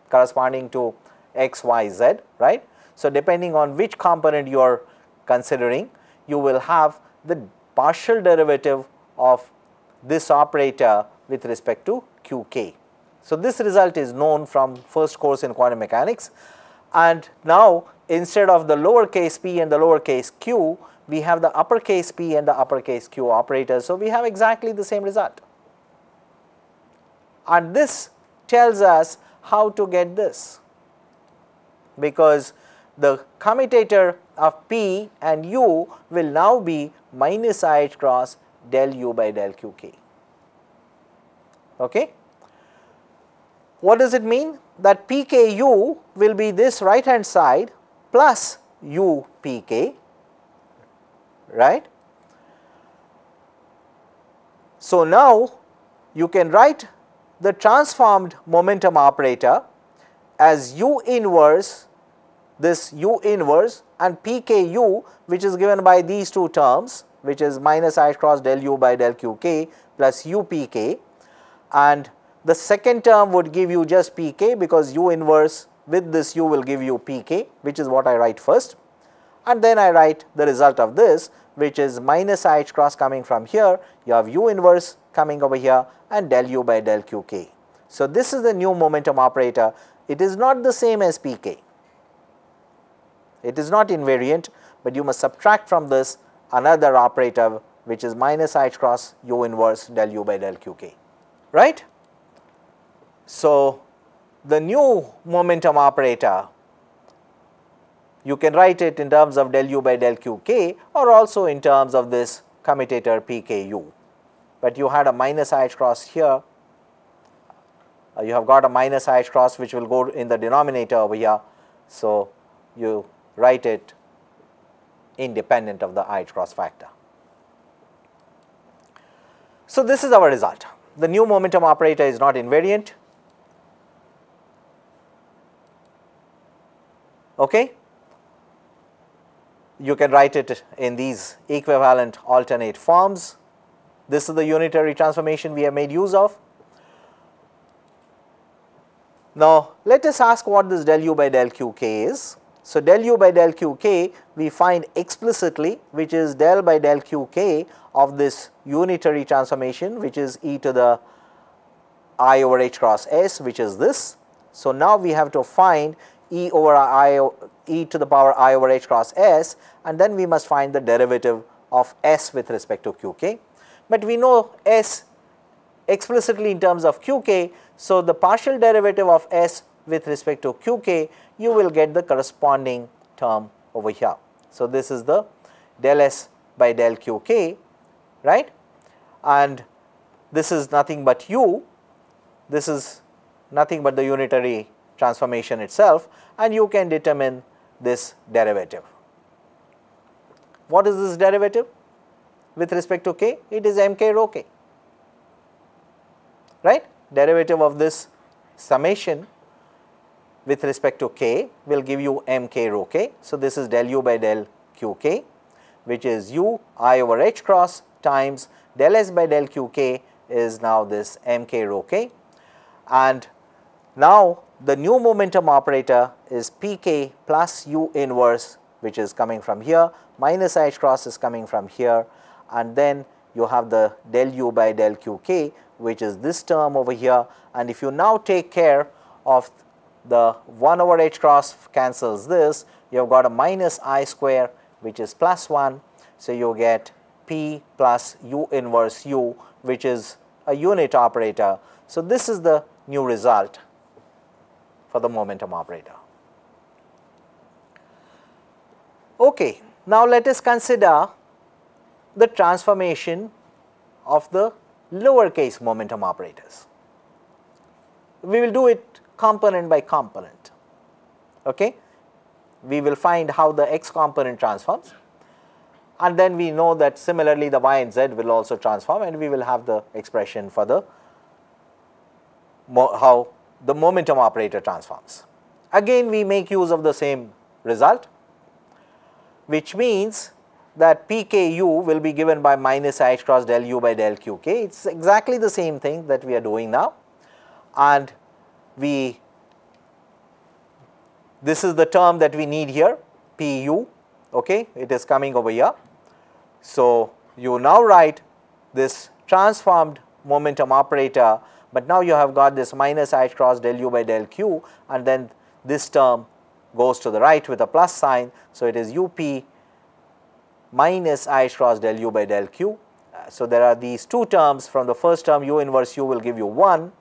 corresponding to x, y, z, right. So depending on which component you are considering, you will have the partial derivative of this operator with respect to qk. So this result is known from first course in quantum mechanics, and now instead of the lowercase p and the lowercase q, we have the uppercase p and the uppercase q operators. So we have exactly the same result, and this tells us how to get this, because the commutator of P and U will now be minus IH cross del U by del QK. Okay. What does it mean? That PKU will be this right hand side plus UPK, right. So now you can write the transformed momentum operator as U inverse, this U inverse, and PKU, which is given by these two terms, which is minus I cross del U by del QK plus UPK, and the second term would give you just PK, because U inverse with this U will give you PK, which is what I write first, and then I write the result of this, which is minus IH cross coming from here, you have U inverse coming over here, and del U by del QK. So this is the new momentum operator. It is not the same as PK. It is not invariant, but you must subtract from this another operator, which is minus IH cross U inverse del U by del QK, right. So the new momentum operator, you can write it in terms of del U by del QK, or also in terms of this commutator PKU. But you had a minus IH cross here, you have got a minus IH cross which will go in the denominator over here. So you write it independent of the IH cross factor. So this is our result. The new momentum operator is not invariant. Okay. You can write it in these equivalent alternate forms. This is the unitary transformation we have made use of. Now let us ask what this del U by del QK is. So del U by del QK we find explicitly, which is del by del QK of this unitary transformation, which is e to the I over h cross s, which is this. So now we have to find e to the power I over h cross s, and then we must find the derivative of s with respect to qk. But we know s explicitly in terms of qk, so the partial derivative of s with respect to qk, you will get the corresponding term over here. So this is the del s by del qk, right, and this is nothing but u, this is nothing but the unitary transformation itself, and you can determine this derivative. What is this derivative with respect to k? It is mk rho k, right. Derivative of this summation with respect to k will give you mk rho k. So this is del u by del qk, which is u I over h cross times del s by del qk is now this mk rho k, and now the new momentum operator is pk plus u inverse, which is coming from here, minus h cross is coming from here, and then you have the del u by del qk, which is this term over here, and if you now take care of the 1 over h cross cancels this, you have got a minus I square, which is plus 1. So, you get p plus u inverse u, which is a unit operator. So, this is the new result for the momentum operator. Okay. Now, let us consider the transformation of the lowercase momentum operators. We will do it component by component. Okay. We will find how the x component transforms, and then we know that similarly the y and z will also transform, and we will have the expression for the how the momentum operator transforms. Again, we make use of the same result, which means that pku will be given by minus I h cross del u by del qk. It is exactly the same thing that we are doing now, and this is the term that we need here, pu, okay, it is coming over here. So, you now write this transformed momentum operator, but now you have got this minus I h cross del u by del q, and then this term goes to the right with a plus sign. So, it is up minus I h cross del u by del q. So, there are these two terms. From the first term, u inverse u will give you 1,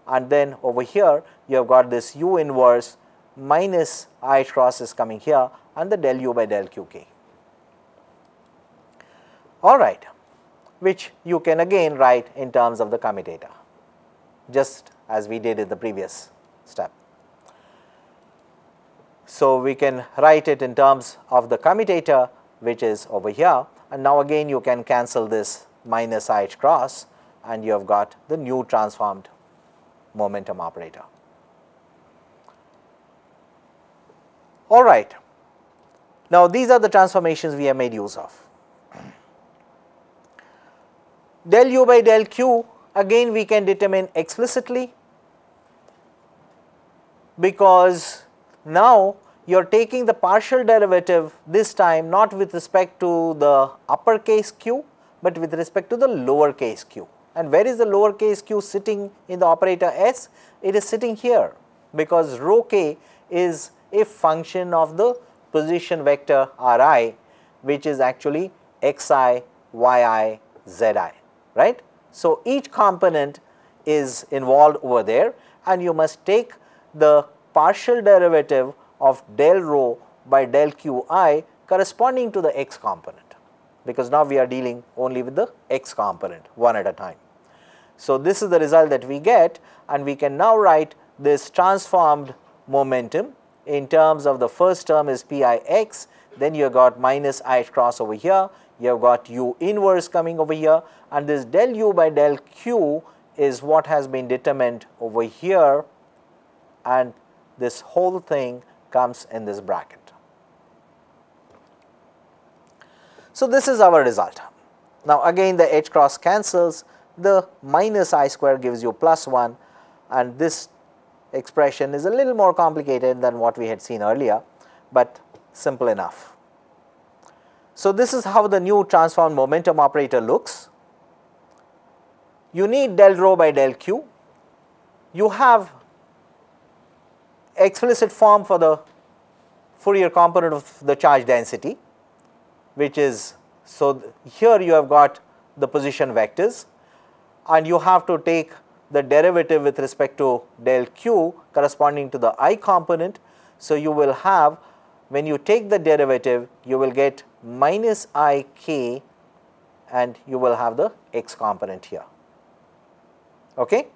and then over here you have got this u inverse minus I h cross is coming here, and the del u by del qk. All right, which you can again write in terms of the commutator, just as we did in the previous step. So, we can write it in terms of the commutator, which is over here, and now again you can cancel this minus I h cross, and you have got the new transformed momentum operator. All right. Now, these are the transformations we have made use of. Del u by del q, again we can determine explicitly, because now you are taking the partial derivative this time not with respect to the uppercase q, but with respect to the lowercase q. And where is the lowercase q sitting in the operator s? It is sitting here, because rho k is a function of the position vector Ri, which is actually xi, yi, zi, right. So, each component is involved over there, and you must take the partial derivative of del rho by del qi corresponding to the x component, because now we are dealing only with the x component one at a time. So, this is the result that we get, and we can now write this transformed momentum in terms of the first term is pix, then you have got minus I h cross over here, you have got u inverse coming over here, and this del u by del q is what has been determined over here, and this whole thing comes in this bracket. So, this is our result. Now, again the h cross cancels, the minus I square gives you plus 1, and this expression is a little more complicated than what we had seen earlier, but simple enough. So, this is how the new transformed momentum operator looks. You need del rho by del q. You have explicit form for the Fourier component of the charge density, which is, so here you have got the position vectors, and you have to take the derivative with respect to del q corresponding to the I component. So, you will have, when you take the derivative, you will get minus I k, and you will have the x component here, okay,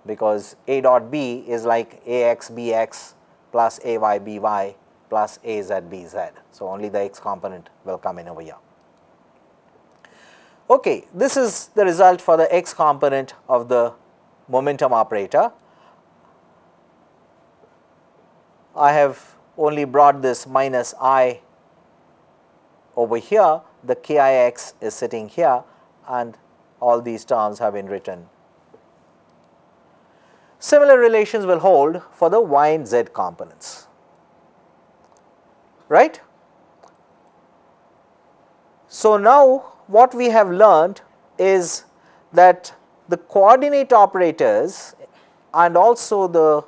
because a dot b is like ax bx plus ay by plus az bz. So, only the x component will come in over here. Okay, this is the result for the x component of the momentum operator. I have only brought this minus I over here, the kix is sitting here, and all these terms have been written. Similar relations will hold for the y and z components, right. So, now what we have learned is that the coordinate operators and also the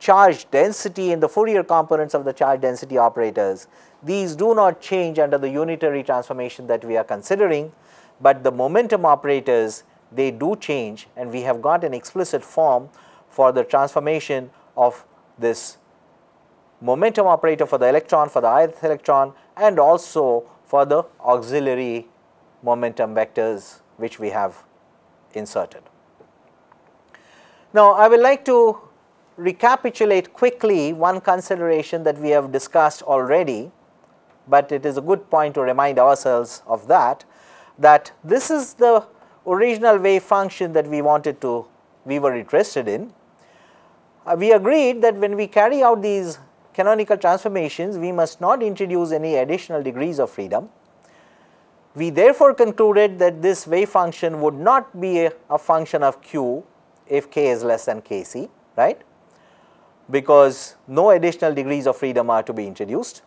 charge density and the Fourier components of the charge density operators, these do not change under the unitary transformation that we are considering, but the momentum operators, they do change, and we have got an explicit form for the transformation of this momentum operator for the electron, for the ith electron, and also for the auxiliary momentum vectors which we have inserted. Now, I would like to recapitulate quickly one consideration that we have discussed already, but it is a good point to remind ourselves of that, that this is the original wave function that we were interested in. We agreed that when we carry out these canonical transformations, we must not introduce any additional degrees of freedom. We therefore concluded that this wave function would not be a function of q if k is less than kc, right, because no additional degrees of freedom are to be introduced,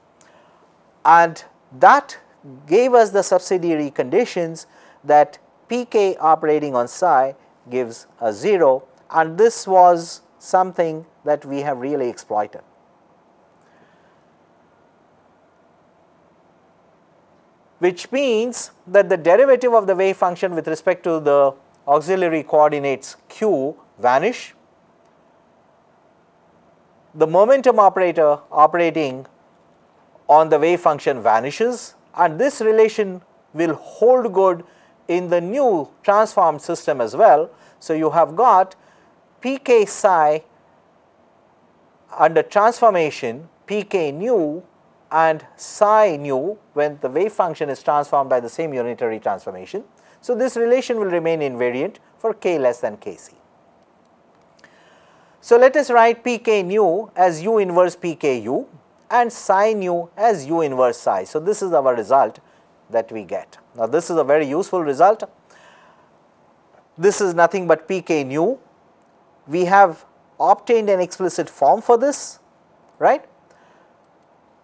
and that gave us the subsidiary conditions that pk operating on psi gives a 0, and this was something that we have really exploited. Which means that the derivative of the wave function with respect to the auxiliary coordinates q vanish. The momentum operator operating on the wave function vanishes, and this relation will hold good in the new transformed system as well. So, you have got pk psi under transformation pk nu and psi nu when the wave function is transformed by the same unitary transformation. So, this relation will remain invariant for k less than kc. So, let us write pk nu as u inverse pku and psi nu as u inverse psi. So, this is our result that we get. Now, this is a very useful result. This is nothing but pk nu. We have obtained an explicit form for this, right.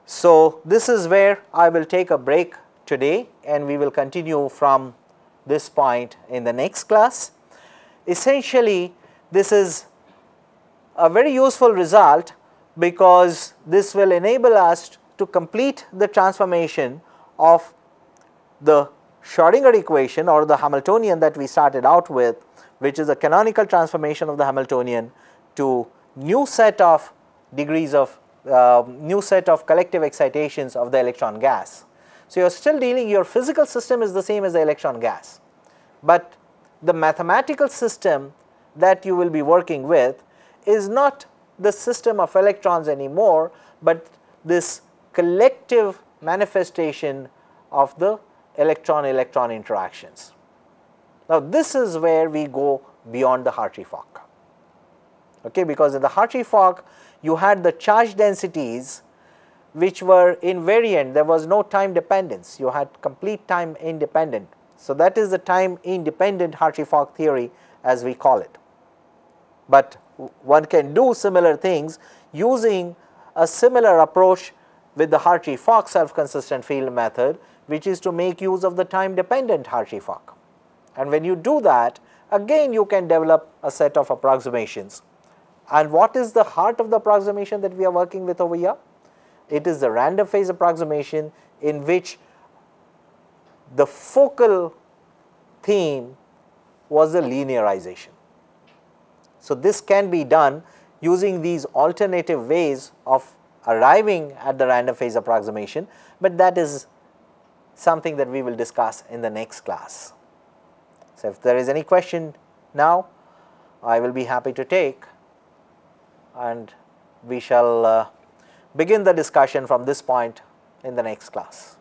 So, this is where I will take a break today, and we will continue from this point in the next class. Essentially, this is a very useful result because this will enable us to complete the transformation of the Schrodinger equation or the Hamiltonian that we started out with, which is a canonical transformation of the Hamiltonian to new set of degrees of new set of collective excitations of the electron gas. So, you are still dealing, your physical system is the same as the electron gas, but the mathematical system that you will be working with is not the system of electrons anymore, but this collective manifestation of the electron-electron interactions. Now, this is where we go beyond the Hartree-Fock, okay, because in the Hartree-Fock you had the charge densities which were invariant, there was no time dependence, you had complete time independent. So, that is the time independent Hartree-Fock theory as we call it. But one can do similar things using a similar approach with the Hartree-Fock self-consistent field method, which is to make use of the time dependent Hartree-Fock. And when you do that, again you can develop a set of approximations. And what is the heart of the approximation that we are working with over here? It is the random phase approximation in which the focal theme was the linearization. So, this can be done using these alternative ways of arriving at the random phase approximation, but that is something that we will discuss in the next class. So, if there is any question now, I will be happy to take, and we shall begin the discussion from this point in the next class.